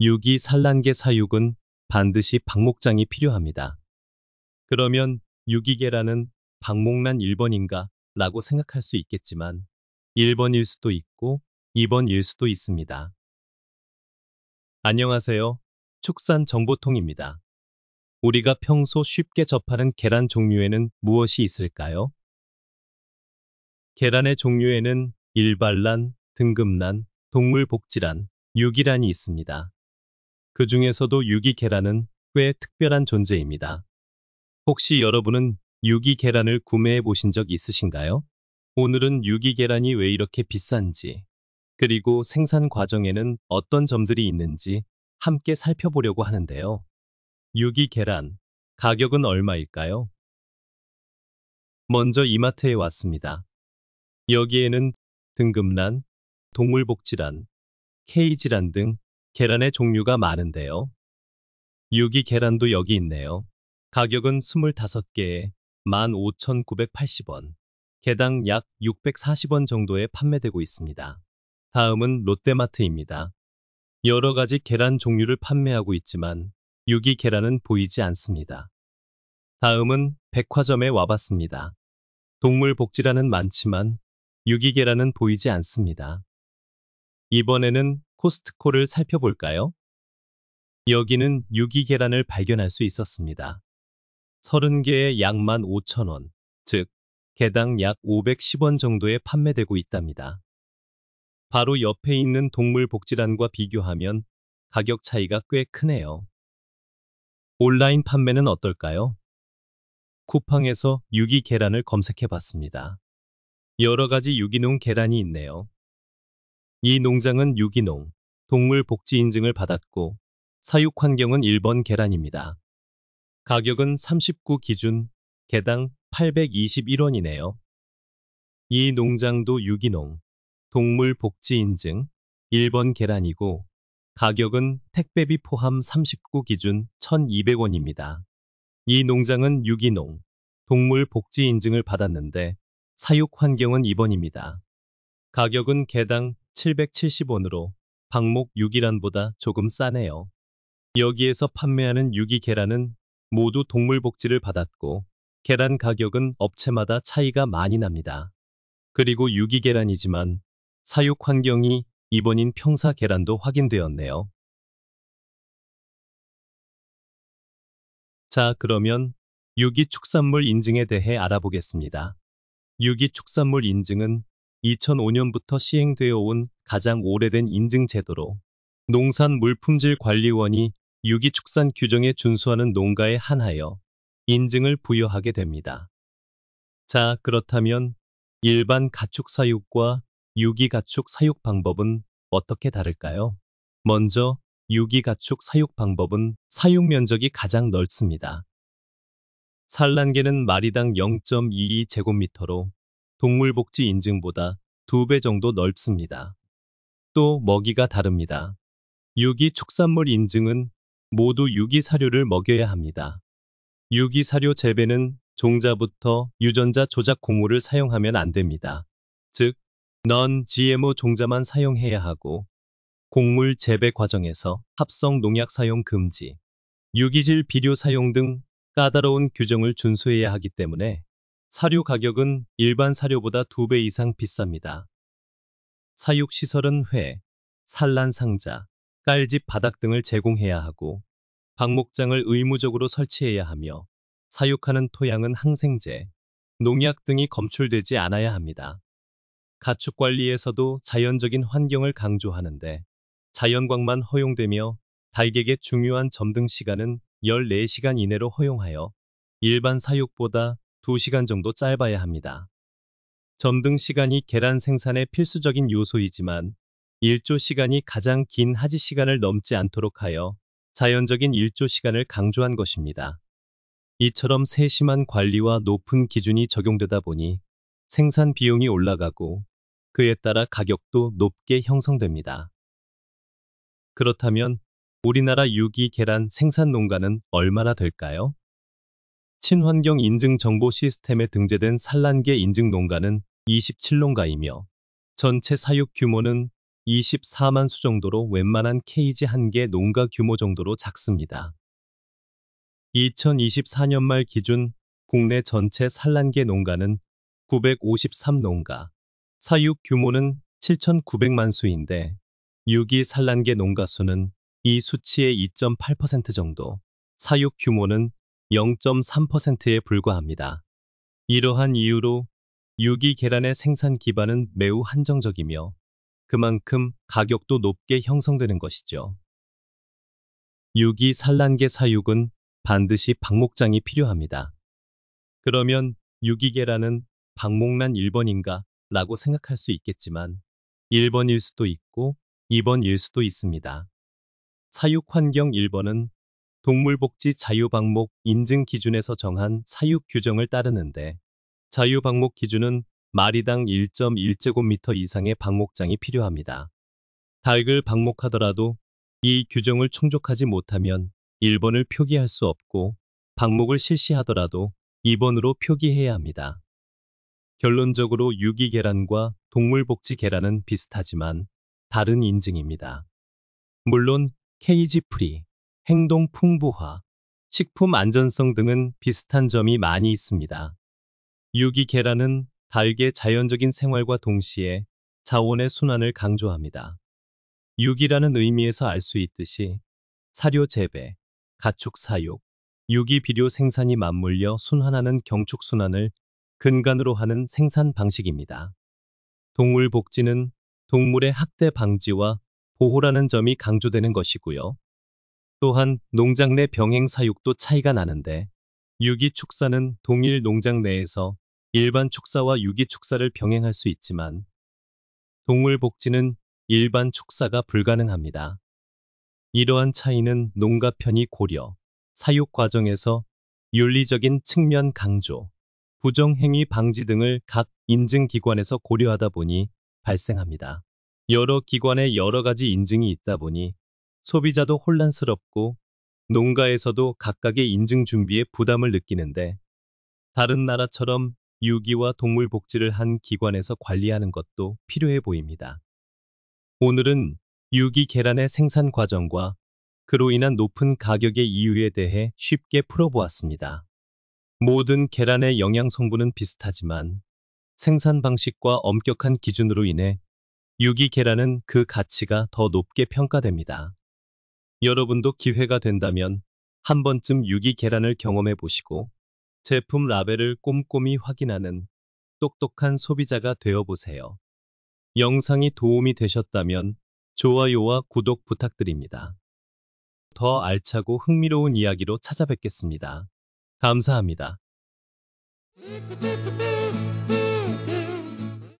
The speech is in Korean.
유기 산란계 사육은 반드시 방목장이 필요합니다. 그러면 유기계란은 방목란 1번인가? 라고 생각할 수 있겠지만 1번일 수도 있고 2번일 수도 있습니다. 안녕하세요. 축산정보통입니다. 우리가 평소 쉽게 접하는 계란 종류에는 무엇이 있을까요? 계란의 종류에는 일반란, 등급란, 동물복지란, 유기란이 있습니다. 그 중에서도 유기계란은 꽤 특별한 존재입니다. 혹시 여러분은 유기계란을 구매해 보신 적 있으신가요? 오늘은 유기계란이 왜 이렇게 비싼지, 그리고 생산 과정에는 어떤 점들이 있는지 함께 살펴보려고 하는데요. 유기계란, 가격은 얼마일까요? 먼저 이마트에 왔습니다. 여기에는 등급란, 동물복지란, 케이지란 등 계란의 종류가 많은데요. 유기계란도 여기 있네요. 가격은 25개에 15,980원, 개당 약 640원 정도에 판매되고 있습니다. 다음은 롯데마트입니다. 여러 가지 계란 종류를 판매하고 있지만 유기계란은 보이지 않습니다. 다음은 백화점에 와봤습니다. 동물복지란은 많지만 유기계란은 보이지 않습니다. 이번에는 코스트코를 살펴볼까요? 여기는 유기계란을 발견할 수 있었습니다. 30개에 약 15,000원, 즉 개당 약 510원 정도에 판매되고 있답니다. 바로 옆에 있는 동물복지란과 비교하면 가격 차이가 꽤 크네요. 온라인 판매는 어떨까요? 쿠팡에서 유기계란을 검색해봤습니다. 여러 가지 유기농 계란이 있네요. 이 농장은 유기농, 동물복지 인증을 받았고 사육 환경은 1번 계란입니다. 가격은 39 기준 개당 821원이네요. 이 농장도 유기농, 동물복지 인증 1번 계란이고 가격은 택배비 포함 39 기준 1,200원입니다. 이 농장은 유기농, 동물복지 인증을 받았는데 사육 환경은 2번입니다. 가격은 개당 770원으로 방목 유기란보다 조금 싸네요. 여기에서 판매하는 유기 계란은 모두 동물복지를 받았고 계란 가격은 업체마다 차이가 많이 납니다. 그리고 유기 계란이지만 사육 환경이 2번인 평사 계란도 확인되었네요. 자, 그러면 유기축산물 인증에 대해 알아보겠습니다. 유기축산물 인증은 2005년부터 시행되어 온 가장 오래된 인증 제도로 농산물품질관리원이 유기축산 규정에 준수하는 농가에 한하여 인증을 부여하게 됩니다. 자, 그렇다면 일반 가축 사육과 유기 가축 사육 방법은 어떻게 다를까요? 먼저 유기 가축 사육 방법은 사육 면적이 가장 넓습니다. 산란계는 마리당 0.22제곱미터로 동물복지 인증보다 2배 정도 넓습니다. 또 먹이가 다릅니다. 유기 축산물 인증은 모두 유기 사료를 먹여야 합니다. 유기 사료 재배는 종자부터 유전자 조작 곡물을 사용하면 안 됩니다. 즉, non-GMO 종자만 사용해야 하고 곡물 재배 과정에서 합성 농약 사용 금지, 유기질 비료 사용 등 까다로운 규정을 준수해야 하기 때문에 사료 가격은 일반 사료보다 2배 이상 비쌉니다. 사육시설은 회, 산란 상자, 깔집 바닥 등을 제공해야 하고 방목장을 의무적으로 설치해야 하며 사육하는 토양은 항생제, 농약 등이 검출되지 않아야 합니다. 가축 관리에서도 자연적인 환경을 강조하는데 자연광만 허용되며 달객의 중요한 점등 시간은 14시간 이내로 허용하여 일반 사육보다 2시간 정도 짧아야 합니다. 점등 시간이 계란 생산의 필수적인 요소이지만 일조 시간이 가장 긴 하지 시간을 넘지 않도록 하여 자연적인 일조 시간을 강조한 것입니다. 이처럼 세심한 관리와 높은 기준이 적용되다 보니 생산 비용이 올라가고 그에 따라 가격도 높게 형성됩니다. 그렇다면 우리나라 유기 계란 생산 농가는 얼마나 될까요? 친환경 인증 정보 시스템에 등재된 산란계 인증 농가는 27농가이며 전체 사육 규모는 24만 수 정도로 웬만한 케이지 1개 농가 규모 정도로 작습니다. 2024년 말 기준 국내 전체 산란계 농가는 953농가, 사육 규모는 7,900만 수인데 유기 산란계 농가 수는 이 수치의 2.8% 정도, 사육 규모는 0.3%에 불과합니다. 이러한 이유로 유기 계란의 생산 기반은 매우 한정적이며 그만큼 가격도 높게 형성되는 것이죠. 유기 산란계 사육은 반드시 방목장이 필요합니다. 그러면 유기 계란은 방목란 1번인가? 라고 생각할 수 있겠지만 1번일 수도 있고 2번일 수도 있습니다. 사육 환경 1번은 동물복지 자유방목 인증 기준에서 정한 사육 규정을 따르는데 자유방목 기준은 마리당 1.1제곱미터 이상의 방목장이 필요합니다. 닭을 방목하더라도 이 규정을 충족하지 못하면 1번을 표기할 수 없고 방목을 실시하더라도 2번으로 표기해야 합니다. 결론적으로 유기 계란과 동물복지 계란은 비슷하지만 다른 인증입니다. 물론 케이지 프리, 행동 풍부화, 식품 안전성 등은 비슷한 점이 많이 있습니다. 유기 계란은 닭의 자연적인 생활과 동시에 자원의 순환을 강조합니다. 유기라는 의미에서 알 수 있듯이 사료 재배, 가축 사육, 유기 비료 생산이 맞물려 순환하는 경축 순환을 근간으로 하는 생산 방식입니다. 동물 복지는 동물의 학대 방지와 보호라는 점이 강조되는 것이고요. 또한 농장 내 병행 사육도 차이가 나는데 유기 축사는 동일 농장 내에서 일반 축사와 유기 축사를 병행할 수 있지만 동물 복지는 일반 축사가 불가능합니다. 이러한 차이는 농가 편의 고려, 사육 과정에서 윤리적인 측면 강조, 부정행위 방지 등을 각 인증기관에서 고려하다 보니 발생합니다. 여러 기관에 여러 가지 인증이 있다 보니 소비자도 혼란스럽고 농가에서도 각각의 인증 준비에 부담을 느끼는데 다른 나라처럼 유기와 동물 복지를 한 기관에서 관리하는 것도 필요해 보입니다. 오늘은 유기 계란의 생산 과정과 그로 인한 높은 가격의 이유에 대해 쉽게 풀어보았습니다. 모든 계란의 영양 성분은 비슷하지만 생산 방식과 엄격한 기준으로 인해 유기 계란은 그 가치가 더 높게 평가됩니다. 여러분도 기회가 된다면 한 번쯤 유기 계란을 경험해 보시고 제품 라벨을 꼼꼼히 확인하는 똑똑한 소비자가 되어 보세요. 영상이 도움이 되셨다면 좋아요와 구독 부탁드립니다. 더 알차고 흥미로운 이야기로 찾아뵙겠습니다. 감사합니다.